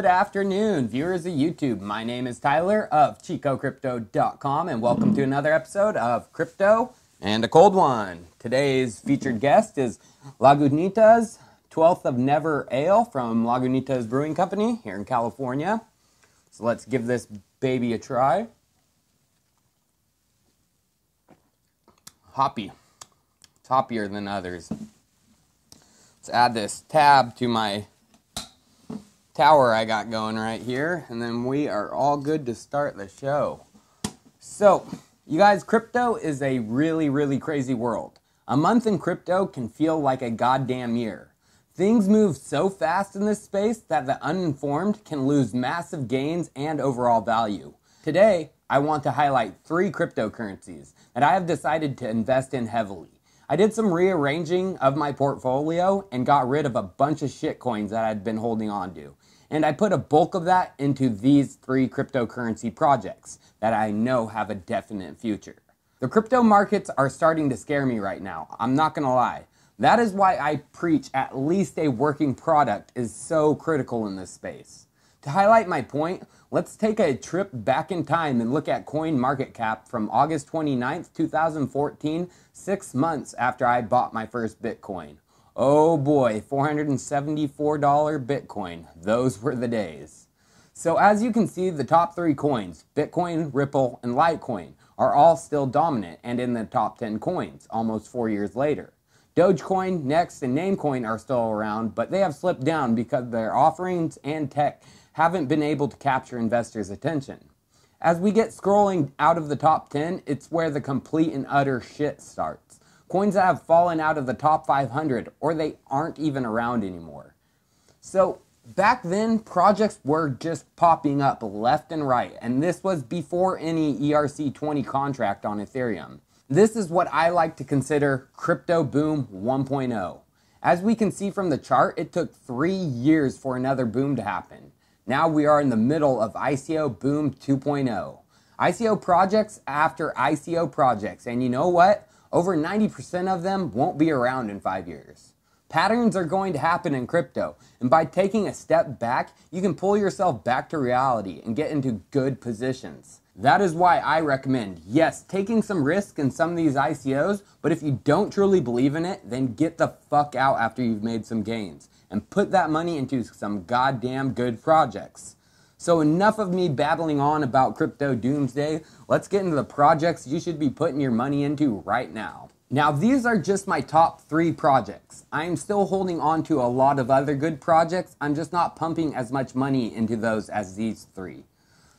Good afternoon, viewers of YouTube. My name is Tyler of ChicoCrypto.com and welcome to another episode of Crypto and a Cold One. Today's featured guest is Lagunitas 12th of Never Ale from Lagunitas Brewing Company here in California. So let's give this baby a try. Hoppy. It's hoppier than others. Let's add this tab to my tower I got going right here, and then we are all good to start the show. So, you guys, crypto is a really crazy world. A month in crypto can feel like a goddamn year. Things move so fast in this space that the uninformed can lose massive gains and overall value. Today, I want to highlight 3 cryptocurrencies that I have decided to invest in heavily. I did some rearranging of my portfolio and got rid of a bunch of shitcoins that I'd been holding on to. And I put a bulk of that into these 3 cryptocurrency projects that I know have a definite future. The crypto markets are starting to scare me right now. I'm not gonna lie. That is why I preach at least a working product is so critical in this space. To highlight my point, let's take a trip back in time and look at coin market cap from August 29th, 2014, 6 months after I bought my first Bitcoin. Oh boy, $474 Bitcoin. Those were the days. So as you can see, the top 3 coins, Bitcoin, Ripple, and Litecoin, are all still dominant and in the top 10 coins, almost 4 years later. Dogecoin, Next, and Namecoin are still around, but they have slipped down because their offerings and tech haven't been able to capture investors' attention. As we get scrolling out of the top 10, it's where the complete and utter shit starts. Coins that have fallen out of the top 500, or they aren't even around anymore. So back then, projects were just popping up left and right, and this was before any ERC-20 contract on Ethereum. This is what I like to consider crypto boom 1.0. As we can see from the chart, it took 3 years for another boom to happen. Now we are in the middle of ICO boom 2.0. ICO projects after ICO projects, and you know what? Over 90% of them won't be around in 5 years. Patterns are going to happen in crypto, and by taking a step back, you can pull yourself back to reality and get into good positions. That is why I recommend, yes, taking some risk in some of these ICOs, but if you don't truly believe in it, then get the fuck out after you've made some gains and put that money into some goddamn good projects. So enough of me babbling on about crypto doomsday. Let's get into the projects you should be putting your money into right now. Now, these are just my top 3 projects. I am still holding on to a lot of other good projects. I'm just not pumping as much money into those as these 3.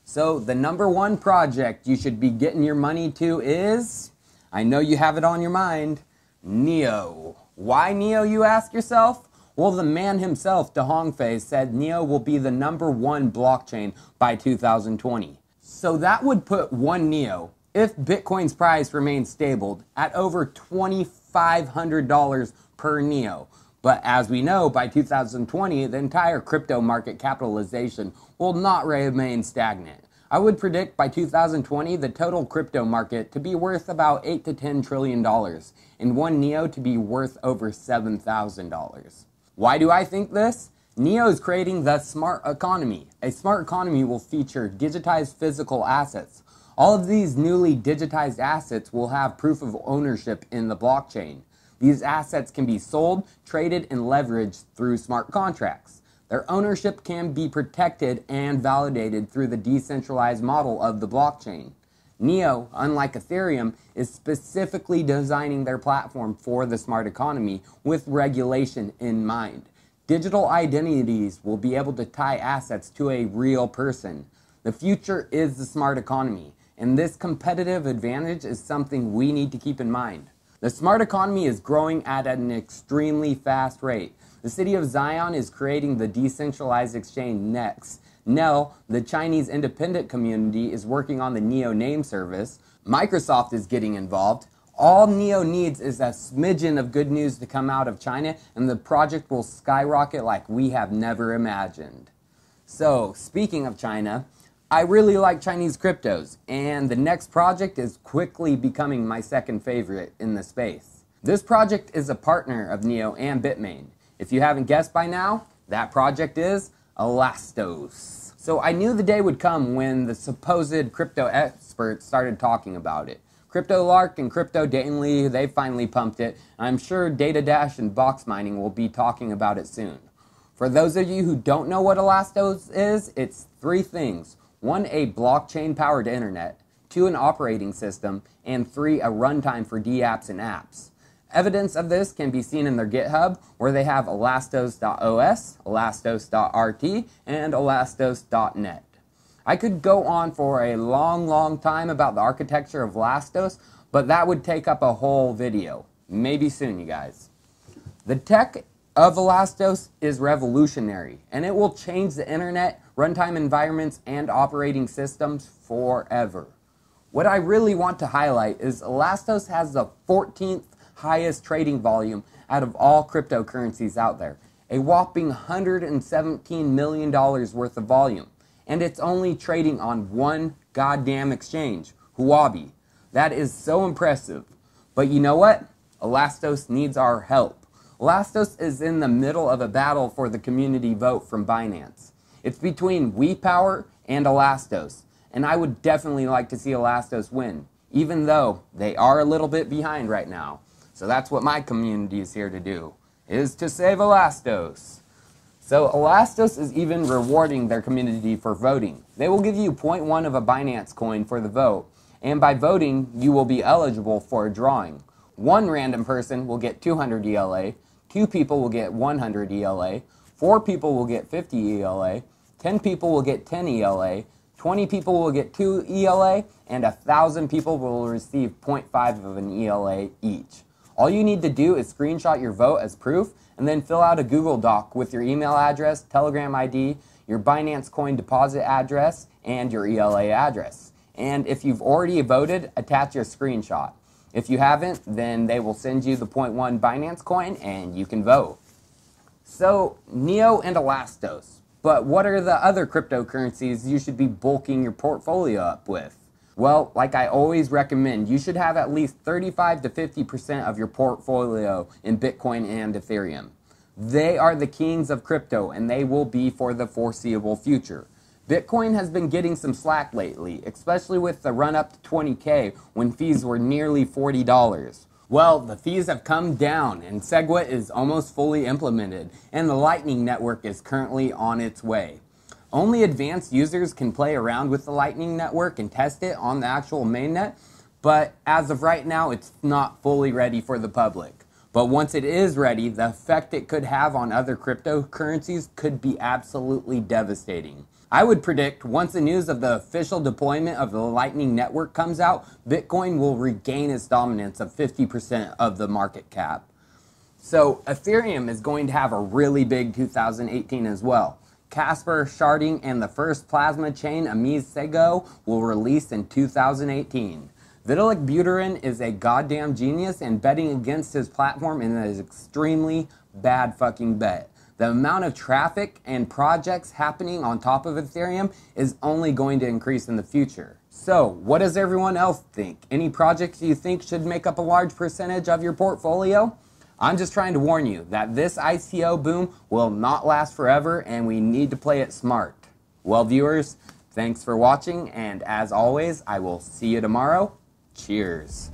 So the number 1 project you should be getting your money to is, I know you have it on your mind, NEO. Why NEO, you ask yourself? Well, the man himself, De Hongfei, said NEO will be the number 1 blockchain by 2020. So that would put one NEO, if Bitcoin's price remains stable, at over $2,500 per NEO. But as we know, by 2020, the entire crypto market capitalization will not remain stagnant. I would predict by 2020 the total crypto market to be worth about $8 to $10 trillion, and one NEO to be worth over $7,000. Why do I think this? NEO is creating the smart economy. A smart economy will feature digitized physical assets. All of these newly digitized assets will have proof of ownership in the blockchain. These assets can be sold, traded, and leveraged through smart contracts. Their ownership can be protected and validated through the decentralized model of the blockchain. NEO, unlike Ethereum, is specifically designing their platform for the smart economy with regulation in mind. Digital identities will be able to tie assets to a real person. The future is the smart economy, and this competitive advantage is something we need to keep in mind. The smart economy is growing at an extremely fast rate. The city of Zion is creating the decentralized exchange Next. NEL, the Chinese independent community, is working on the NEO name service. Microsoft is getting involved. All NEO needs is a smidgen of good news to come out of China, and the project will skyrocket like we have never imagined. So, speaking of China, I really like Chinese cryptos, and the next project is quickly becoming my second favorite in the space. This project is a partner of NEO and Bitmain. If you haven't guessed by now, that project is Elastos. So I knew the day would come when the supposed crypto experts started talking about it. Crypto Lark and Crypto Daily, they finally pumped it. I'm sure Data Dash and Box Mining will be talking about it soon. For those of you who don't know what Elastos is, it's three things. 1, a blockchain-powered internet. 2, an operating system. And 3, a runtime for dApps and apps. Evidence of this can be seen in their GitHub, where they have elastos.os, elastos.rt, and elastos.net. I could go on for a long time about the architecture of Elastos, but that would take up a whole video. Maybe soon, you guys. The tech of Elastos is revolutionary, and it will change the internet, runtime environments, and operating systems forever. What I really want to highlight is Elastos has the 14th highest trading volume out of all cryptocurrencies out there, a whopping $117 million worth of volume. And it's only trading on one goddamn exchange, Huobi. That is so impressive. But you know what? Elastos needs our help. Elastos is in the middle of a battle for the community vote from Binance. It's between WePower and Elastos, and I would definitely like to see Elastos win, even though they are a little bit behind right now. So that's what my community is here to do, is to save Elastos. So Elastos is even rewarding their community for voting. They will give you 0.1 of a Binance coin for the vote, and by voting, you will be eligible for a drawing. One random person will get 200 ELA, 2 people will get 100 ELA, 4 people will get 50 ELA, 10 people will get 10 ELA, 20 people will get 2 ELA, and 1,000 people will receive 0.5 of an ELA each. All you need to do is screenshot your vote as proof, and then fill out a Google Doc with your email address, Telegram ID, your Binance coin deposit address, and your ELA address. And if you've already voted, attach your screenshot. If you haven't, then they will send you the 0.1 Binance coin and you can vote. So, Neo and Elastos. But what are the other cryptocurrencies you should be bulking your portfolio up with? Well, like I always recommend, you should have at least 35 to 50% of your portfolio in Bitcoin and Ethereum. They are the kings of crypto, and they will be for the foreseeable future. Bitcoin has been getting some slack lately, especially with the run up to 20K when fees were nearly $40. Well, the fees have come down, and SegWit is almost fully implemented, and the Lightning Network is currently on its way. Only advanced users can play around with the Lightning Network and test it on the actual mainnet, but as of right now, it's not fully ready for the public. But once it is ready, the effect it could have on other cryptocurrencies could be absolutely devastating. I would predict once the news of the official deployment of the Lightning Network comes out, Bitcoin will regain its dominance of 50% of the market cap. So Ethereum is going to have a really big 2018 as well. Casper, Sharding, and the first plasma chain, Amisego, will release in 2018. Vitalik Buterin is a goddamn genius, and betting against his platform is an extremely bad fucking bet. The amount of traffic and projects happening on top of Ethereum is only going to increase in the future. So, what does everyone else think? Any projects you think should make up a large percentage of your portfolio? I'm just trying to warn you that this ICO boom will not last forever, and we need to play it smart. Well, viewers, thanks for watching, and as always, I will see you tomorrow. Cheers.